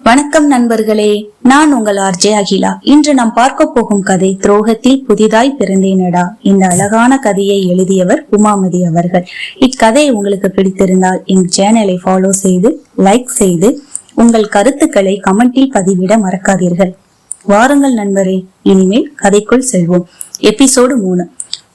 வணக்கம் நண்பர்களே, நான் உங்கள் ஆர்ஜே அகிலா. இன்று நாம் பார்க்க போகும் கதை துரோகத்தில் புதிதாய் பிறந்தேனடா. இந்த அழகான கதையை எழுதியவர் உமாமதி அவர்கள். இக்கதை உங்களுக்கு பிடித்திருந்தால் என் சேனலை ஃபாலோ செய்து லைக் செய்து உங்கள் கருத்துக்களை கமெண்டில் பதிவிட மறக்காதீர்கள். வாருங்கள் நண்பரே, இனிமேல் கதைக்குள் செல்வோம். எபிசோடு 3.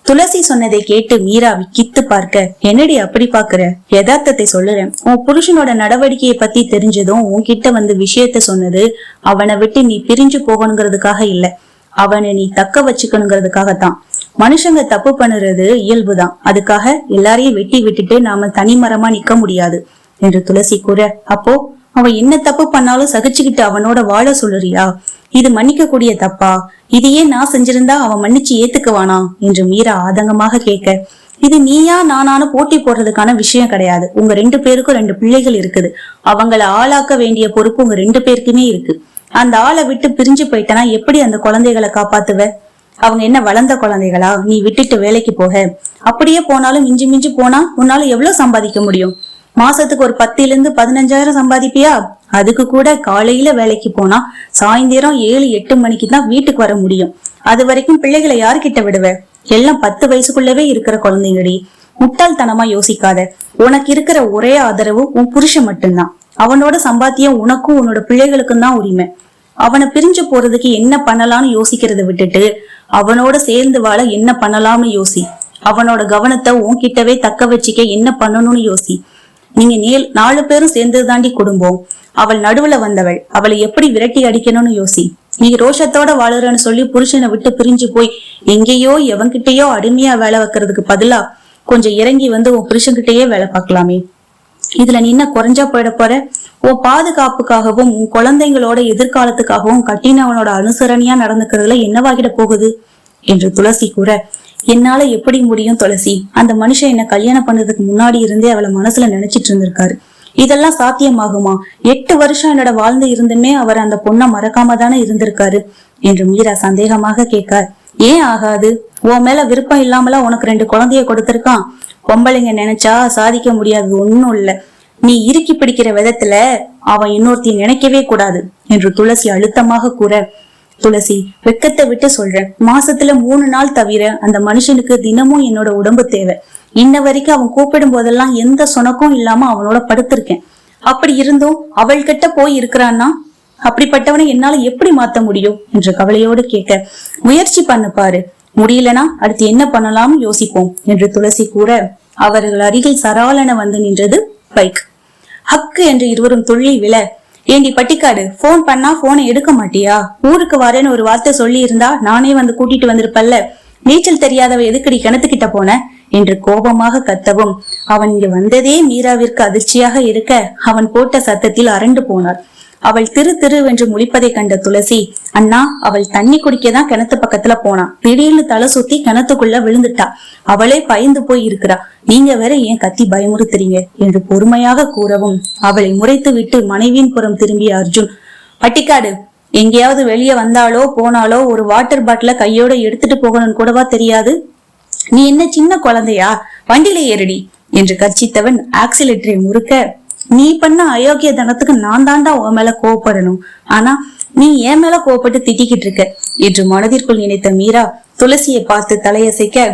துளசி சொன்னதை கேட்டு மீரா விக்கித்து பார்க்க, என்னடி அப்படி பாக்குற? யதார்த்தத்தை சொல்லுறேன். உன் புருஷனோட நடவடிக்கையை பத்தி தெரிஞ்சதும் உன்கிட்ட வந்து விஷயத்த சொன்னது அவனை விட்டு நீ பிரிஞ்சு போகணுங்கிறதுக்காக இல்ல, அவனை நீ தக்க வச்சுக்கணுங்கிறதுக்காகத்தான். மனுஷங்க தப்பு பண்ணுறது இயல்புதான், அதுக்காக எல்லாரையும் வெட்டி விட்டுட்டு நாம தனிமரமா நிக்க முடியாது என்று துளசி கூற, அப்போ அவன் என்ன தப்பு பண்ணாலும் சகிச்சுக்கிட்டு அவனோட வாழ சொல்லுறியா? இது மன்னிக்க கூடிய தப்பா? இதையே நான் செஞ்சிருந்தா அவன் மன்னிச்சு ஏத்துக்குவானா என்று மீரா ஆதங்கமாக கேட்க, இது நீயா நானானு போட்டி போடுறதுக்கான விஷயம் கிடையாது. உங்க 2 பேருக்கும் 2 பிள்ளைகள் இருக்குது. அவங்கள ஆளாக்க வேண்டிய பொறுப்பு உங்க 2 பேருக்குமே இருக்கு. அந்த ஆளை விட்டு பிரிஞ்சு போயிட்டனா எப்படி அந்த குழந்தைகளை காப்பாத்துவ? அவங்க என்ன வளர்ந்த குழந்தைகளா? நீ விட்டுட்டு வேலைக்கு போக? அப்படியே போனாலும் மிஞ்சி மிஞ்சி போனா உன்னால எவ்வளவு சம்பாதிக்க முடியும்? மாசத்துக்கு ஒரு 10,000 to 15,000 சம்பாதிப்பியா? அதுக்கு கூட காலையில வேலைக்கு போனா சாயந்தரம் 7-8 மணிக்கு தான் வீட்டுக்கு வர முடியும். அது வரைக்கும் பிள்ளைகளை யாருக்கிட்ட விடுவ? எல்லாம் 10 வயசுக்குள்ளவே இருக்கிற குழந்தைங்கடி. முட்டாள்தனமா யோசிக்காத. உனக்கு இருக்கிற ஒரே ஆதரவு உன் புருஷன் மட்டும்தான். அவனோட சம்பாத்தியம் உனக்கும் உன்னோட பிள்ளைகளுக்கும் தான் உரிமை. அவனை பிரிஞ்சு போறதுக்கு என்ன பண்ணலாம்னு யோசிக்கிறத விட்டுட்டு அவனோட சேர்ந்து வாழ என்ன பண்ணலாம்னு யோசி. அவனோட கவனத்தை உன்கிட்டவே தக்க வச்சுக்க என்ன பண்ணணும்னு யோசி. நீங்க 4 பேரும் சேர்ந்தது தாண்டி குடும்பம். அவள் நடுவுல வந்தவள், அவளை எப்படி விரட்டி அடிக்கணும்னு யோசி. நீ ரோஷத்தோட வாழுறன்னு சொல்லி புருஷனை விட்டு பிரிஞ்சு போய் எங்கேயோ எவன்கிட்டயோ அடிமையா வேலை வைக்கிறதுக்கு பதிலா கொஞ்சம் இறங்கி வந்து உன் புருஷன்கிட்டயே வேலை பார்க்கலாமே. இதுல நீ என்ன குறைஞ்சா போயிட போற? உன் பாதுகாப்புக்காகவும் உன் குழந்தைங்களோட எதிர்காலத்துக்காகவும் கட்டினவனோட அனுசரணையா நடந்துக்கிறதுல என்னவாகிட போகுது என்று துளசி கூற, என்னால எப்படி முடியும் துளசி? அந்த மனுஷன் என்ன கல்யாணம் பண்ணதுக்கு முன்னாடி இருந்தே அவளை மனசுல நினைச்சிட்டு இருந்திருக்காரு. இதெல்லாம் சாத்தியமாகுமா? 8 வருஷம் என்னோட வாழ்ந்து இருந்துமே அவர் அந்த பொண்ணை மறக்காம தானே இருந்திருக்காரு என்று மீரா சந்தேகமாக கேட்க, ஏன் ஆகாது? உன் மேல விருப்பம் இல்லாமல உனக்கு 2 குழந்தைய கொடுத்திருக்கான். பொம்பளைங்க நினைச்சா சாதிக்க முடியாது ஒன்னும் இல்ல. நீ இறுக்கி பிடிக்கிற விதத்துல அவன் இன்னொருத்தையும் நினைக்கவே கூடாது என்று துளசி அழுத்தமாக கூற, துளசி வெக்கத்தை விட்டு சொல்றேன், மாசத்துல 3 நாள் தவிர அந்த மனுஷனுக்கு தினமும் என்னோட உடம்பு தேவை. இன்ன வரைக்கும் அவன் கூப்பிடும் போதெல்லாம் எந்த சொனக்கும் இல்லாம அவனோட படுத்திருக்கேன். அப்படி இருந்தும் அவள் கிட்ட போய் இருக்கிறான்னா அப்படிப்பட்டவனை என்னால எப்படி மாத்த முடியும் என்று கவலையோடு கேட்க, முயற்சி பண்ணு பாரு, முடியலனா அடுத்து என்ன பண்ணலாம்னு யோசிப்போம் என்று துளசி கூற, அவர்கள் அருகில் சராலன வந்து நின்றது பைக். ஹக்கு என்று இருவரும் துள்ளி விழ, ஏண்டி பட்டிக்காடு, போன் பண்ணா போனை எடுக்க மாட்டியா? ஊருக்கு வரேன்னு ஒரு வார்த்தை சொல்லி இருந்தா நானே வந்து கூட்டிட்டு வந்திருப்பல்ல. நீச்சல் தெரியாதவ எதுக்கடி கிணத்துக்கிட்ட போன என்று கோபமாக கத்தவும், அவன் இங்க வந்ததே மீராவிற்கு அதிர்ச்சியாக இருக்க அவன் போட்ட சத்தத்தில் அரண்டு போனார். அவள் திரு முழிப்பதை கண்ட துளசி, அண்ணா, அவள் தண்ணி குடிக்கதான் கிணத்து பக்கத்துல போனா, திடீர்னு தலை சுத்தி கிணத்துக்குள்ள விழுந்துட்டா. அவளே பயந்து போய் இருக்கிறா. நீங்க வேற ஏன் கத்தி பயமுறுத்துறீங்க என்று பொறுமையாக கூறவும், அவளை முறைத்து விட்டு மனைவியின் புறம் திரும்பிய அர்ஜுன், பட்டிக்காடு, எங்கேயாவது வெளியே வந்தாலோ போனாலோ ஒரு வாட்டர் பாட்டில கையோட எடுத்துட்டு போகணும்னு கூடவா தெரியாது? நீ என்ன சின்ன குழந்தையா? வண்டியில ஏறடி என்று கர்ச்சித்தவன் ஆக்சிலேட்டரை முறுக்க, நீ பண்ண அயோக்கிய தனத்துக்கு நான் தாண்டா உன் மேல கோவப்படணும், ஆனா நீ என் மேல கோவப்பட்டு திட்டிக்கிட்டு இருக்க என்று மனதிற்குள் நினைத்த மீரா துளசியை பார்த்து தலையசைக்க,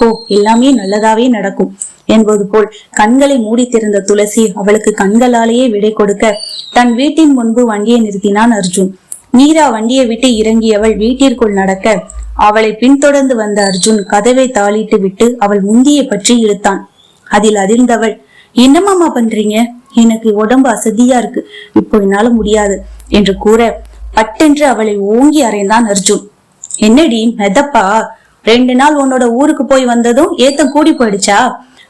ஓ, எல்லாமே நல்லதாவே நடக்கும் என்பது போல் கண்களை மூடி திறந்த துளசி அவளுக்கு கண்களாலேயே விடை கொடுக்க தன் வீட்டின் முன்பு வண்டியை நிறுத்தினான் அர்ஜுன். மீரா வண்டியை விட்டு இறங்கியவள் வீட்டிற்குள் நடக்க அவளை பின்தொடர்ந்து வந்த அர்ஜுன் கதவை தாளிட்டு விட்டு அவள் முந்தியை பற்றி இழுத்தான். அதில் அதிர்ந்தவள், என்னமாமா பண்றீங்க? எனக்கு உடம்பு அசதியா இருக்கு, இப்போ என்னால முடியாது என்று கூற பட்டென்று அவளை ஓங்கி அறைந்தான் அர்ஜுன். என்னடி மெதப்பா, 2 நாள் உன்னோட ஊருக்கு போய் வந்ததும் ஏத்தம் கூடி போயிடுச்சா?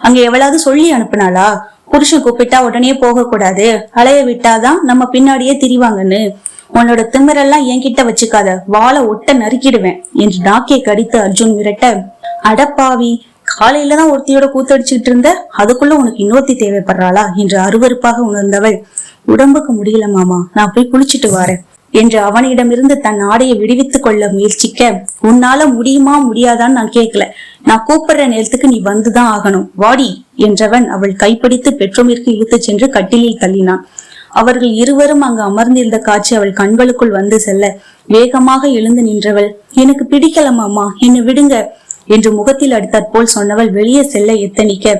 அங்க எவ்வளவு சொல்லி அனுப்புனாளா? புருஷன் கூப்பிட்டா உடனே போக கூடாது, அலைய விட்டாதான் நம்ம பின்னாடியே திரிவாங்கன்னு. உன்னோட திமிரெல்லாம் என்கிட்ட வச்சுக்காத, வாழை ஒட்ட நறுக்கிடுவேன் என்று நாக்கை கடித்து அர்ஜுன் விரட்ட, அடப்பாவி, காலையிலதான் ஒருத்தியோட கூத்தடிச்சுட்டு இருந்த, அதுக்குள்ள உனக்கு இன்னொருத்தி தேவைப்படுறாளா என்று அருவருப்பாக உணர்ந்தவள், உடம்புக்கு முடியல மாமா, நான் போய் குளிச்சுட்டு வரேன் என்று அவனிடமிருந்து தன் ஆடையை விடுவித்துக் கொள்ள முயற்சிக்க, உன்னால முடியுமா முடியாதான்னு நான் கேட்கல, நான் கூப்பிடுற நேரத்துக்கு நீ வந்துதான் ஆகணும், வாடி என்றவன் அவள் கைப்பிடித்து பெட்ரூமிற்கு இழுத்து சென்று கட்டிலில் தள்ளினான். அவர்கள் இருவரும் அங்கு அமர்ந்திருந்த காட்சி அவள் கண்களுக்குள் வந்து செல்ல வேகமாக எழுந்து நின்றவள், எனக்கு பிடிக்கல மாமா, என்னை விடுங்க என்று முகத்தில் அடித்தாற்போல் சொன்னவள் வெளியே செல்ல எத்தனிக்க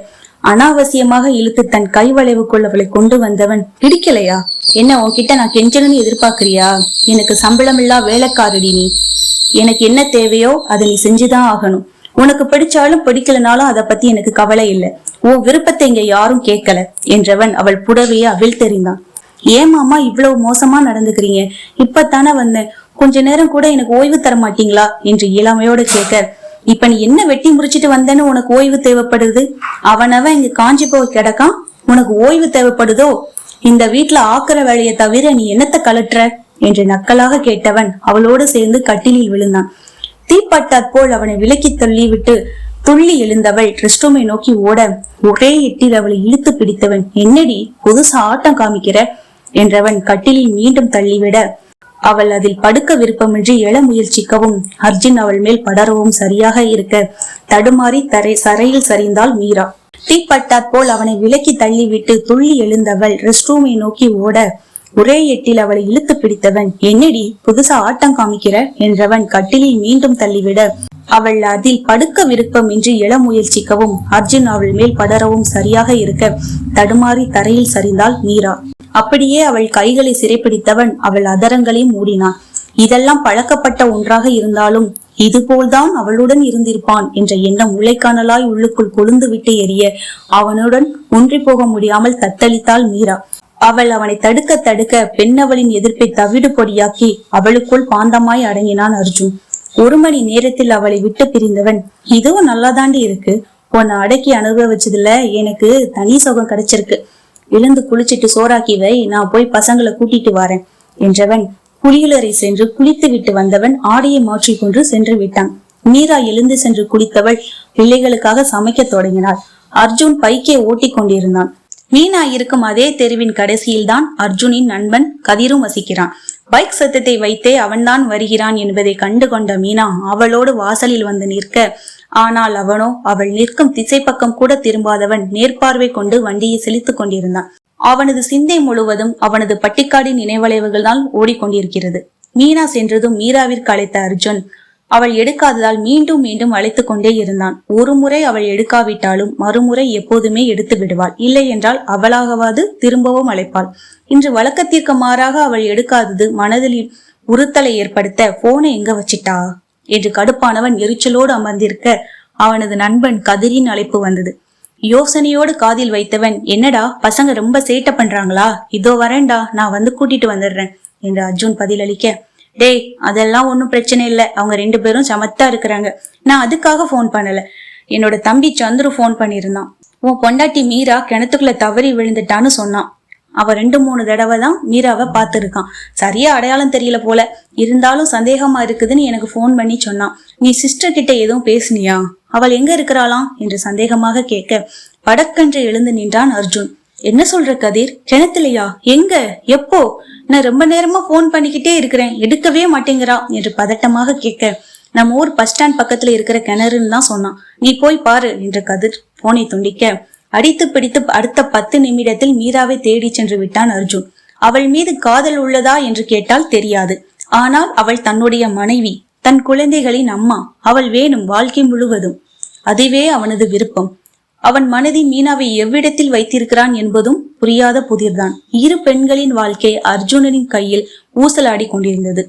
அனாவசியமாக இழுத்து தன் கை வளைவுக்குள் அவளை கொண்டு வந்தவன், பிடிக்கலையா? என்ன உன்கிட்ட நான் கெஞ்சணும்னு எதிர்பார்க்கிறியா? எனக்கு சம்பளம் இல்லா வேலைக்காரடி நீ. எனக்கு என்ன தேவையோ அதை நீ செஞ்சுதான் ஆகணும். உனக்கு பிடிச்சாலும் பிடிக்கலனாலும் அதை பத்தி எனக்கு கவலை இல்லை. உன் விருப்பத்தை இங்க யாரும் கேட்கல என்றவன் அவள் புடவையை அவிழ்த்தெறிந்தான். ஏன் மாமா இவ்வளவு மோசமா நடந்துக்கிறீங்க? இப்பத்தானே வந்தேன், கொஞ்ச நேரம் கூட எனக்கு ஓய்வு தர மாட்டீங்களா என்று இளமையோடு கேட்க, இப்ப நீ என்ன வெட்டி முடிச்சிட்டு வந்தேன்னு உனக்கு ஓய்வு தேவைப்படுது? அவனவன் இங்க காஞ்சி போய் கிடக்கான், உனக்கு ஓய்வு தேவைப்படுதோ? இந்த வீட்டுல ஆக்குற வேலையை தவிர நீ என்னத்தை கலட்டுற என்று நக்கலாக கேட்டவன் அவளோடு சேர்ந்து கட்டிலில் விழுந்தான். தீப்பட்டாற் போல் அவனை விலக்கி தள்ளி விட்டு துள்ளி எழுந்தவள் ரெஸ்ட் ரூமை நோக்கி ஓட ஒரே எட்டில் அவளை இழுத்து பிடித்தவன், என்னடி புதுசா ஆட்டம் காமிக்கிற என்றவன் கட்டிலில் மீண்டும் தள்ளிவிட அவள் அதில் படுக்க விருப்பமின்றி எழ முயற்சிக்கவும் அர்ஜுன் அவள் மேல் படரவும் சரியாக இருக்க தடுமாறி சரையில் சரிந்தாள் மீரா. தீப்பட்டாற் போல் அவனை விலக்கி தள்ளிவிட்டு துள்ளி எழுந்தவள் ரெஸ்ட் ரூமை நோக்கி ஓட ஒரே எட்டில் அவளை இழுத்து பிடித்தவன், என்னடி புதுசா ஆட்டம் காமிக்கிற என்றவன் கட்டிலில் மீண்டும் தள்ளிவிட அவள் அதில் படுக்க விருப்பமின்றி எழ முயற்சிக்கவும் அர்ஜுன் அவள் மேல் படரவும் சரியாக இருக்க தடுமாறி தரையில் சரிந்தாள் மீரா. அப்படியே அவள் கைகளை சிறைப்பிடித்தவன் அவள் அதரங்களையும் மூடினான். இதெல்லாம் பழக்கப்பட்ட ஒன்றாக இருந்தாலும் இதுபோல்தான் அவளுடன் இருந்திருப்பான் என்ற எண்ணம் உலைக்கானலாய் உள்ளுக்குள் கொழுந்து விட்டு எரிய அவனுடன் ஒன்றி போக முடியாமல் தத்தளித்தாள் மீரா. அவள் அவனை தடுக்க தடுக்க பெண்ணவளின் எதிர்ப்பை தவிடு பொடியாக்கி அவளுக்குள் பாந்தமாய் அடங்கினான் அர்ஜுன். 1 மணி நேரத்தில் அவளை விட்டு பிரிந்தவன், இதுவும் நல்லாதாண்டி இருக்கு, உன்னை அடக்கி அனுபவிச்சதுல எனக்கு தனி சுகம் கிடைச்சிருக்கு, எழுந்து குளிச்சிட்டு சோறாக்கி வை, நான் போய் பசங்களை கூட்டிட்டு வரேன் என்றவன் குளியலறை சென்று குளித்து விட்டு வந்தவன் ஆடையை மாற்றிக்கொண்டு சென்று விட்டான். மீரா எழுந்து சென்று குளித்தவள் பிள்ளைகளுக்காக சமைக்க தொடங்கினாள். அர்ஜுன் பைக்கை ஓட்டி கொண்டிருந்தான். மீனா இருக்கும் அதே தெருவின் கடைசியில் தான் அர்ஜுனின் நண்பன் கதிரும் வசிக்கிறான். பைக் சத்தத்தை வைத்தே அவன்தான் வருகிறான் என்பதை கண்டு கொண்ட மீனா அவளோடு வாசலில் வந்து நிற்க, ஆனால் அவனோ அவள் நிற்கும் திசை பக்கம் கூட திரும்பாதவன் நேர்பார்வை கொண்டு வண்டியை செலுத்திக் கொண்டிருந்தான். அவனது சிந்தை முழுவதும் அவனது பட்டிக்காடி நினைவலைவுகள் தான் ஓடிக்கொண்டிருக்கிறது. மீனா சென்றதும் மீராவிற்கு அழைத்த அர்ஜுன் அவள் எடுக்காததால் மீண்டும் மீண்டும் அழைத்து கொண்டே இருந்தான். ஒரு முறை அவள் எடுக்காவிட்டாலும் மறுமுறை எப்போதுமே எடுத்து விடுவாள். இல்லை என்றால் அவளாகவாது திரும்பவும் அழைப்பாள். இன்று வழக்கத்திற்கு மாறாக அவள் எடுக்காதது மனதில் உறுத்தலை ஏற்படுத்த, போனை எங்க வச்சிட்டா என்று கடுப்பானவன் எரிச்சலோடு அமர்ந்திருக்க அவனது நண்பன் கதிரின் அழைப்பு வந்தது. யோசனையோடு காதில் வைத்தவன், என்னடா பசங்க ரொம்ப சேட்டை பண்றாங்களா? இதோ வரேன்டா, நான் வந்து கூட்டிட்டு வந்துடுறேன் என்று அர்ஜுன் பதிலளிக்க, டேய் அதெல்லாம் ஒன்னும் பிரச்சனை இல்லை, அவங்க 2 பேரும் சமத்தா இருக்கிறாங்க, நான் அதுக்காக போன் பண்ணல. என்னோட தம்பி சந்துரு போன் பண்ணிருந்தான், உன் பொண்டாட்டி மீரா கிணத்துக்குள்ள தவறி விழுந்துட்டான்னு சொன்னான். அவ 2-3 தடவை தான் மீராவை பார்த்திருக்கான். சரியா அடையாளம் தெரியல போல, இருந்தாலும் சந்தேகமா இருக்குதுன்னு எனக்கு போன் பண்ணி சொன்னான். நீ சிஸ்டர் கிட்ட எதுவும் பேசுனியா? அவள் எங்க இருக்கிறாளாம் என்று சந்தேகமாக கேட்க படக்கென்று எழுந்து நின்றான் அர்ஜுன். என்ன சொல்ற கதிர்? கிணத்துலையா? எங்க? எப்போ? நான் ரொம்ப நேரமா போன் பண்ணிக்கிட்டே இருக்கிறேன், எடுக்கவே மாட்டேங்கிறா என்று பதட்டமாக கேட்க, நம்ம ஊர் பஸ் ஸ்டாண்ட் பக்கத்துல இருக்கிற கிணறுன்னு தான் சொன்னான், நீ போய் பாரு என்று கதிர் போனை துண்டிக்க அடித்து பிடித்து அடுத்த 10 நிமிடத்தில் மீராவை தேடி சென்று விட்டான் அர்ஜுன். அவள் மீது காதல் உள்ளதா என்று கேட்டால் தெரியாது. ஆனால் அவள் தன்னுடைய மனைவி, தன் குழந்தைகளின் அம்மா, அவள் வேணும் வாழ்க்கை முழுவதும். அதுவே அவனது விருப்பம். அவன் மனதில் மீனாவை எவ்விடத்தில் வைத்திருக்கிறான் என்பதும் புரியாத புதிர்தான். 2 பெண்களின் வாழ்க்கை அர்ஜுனனின் கையில் ஊசலாடி கொண்டிருந்தது.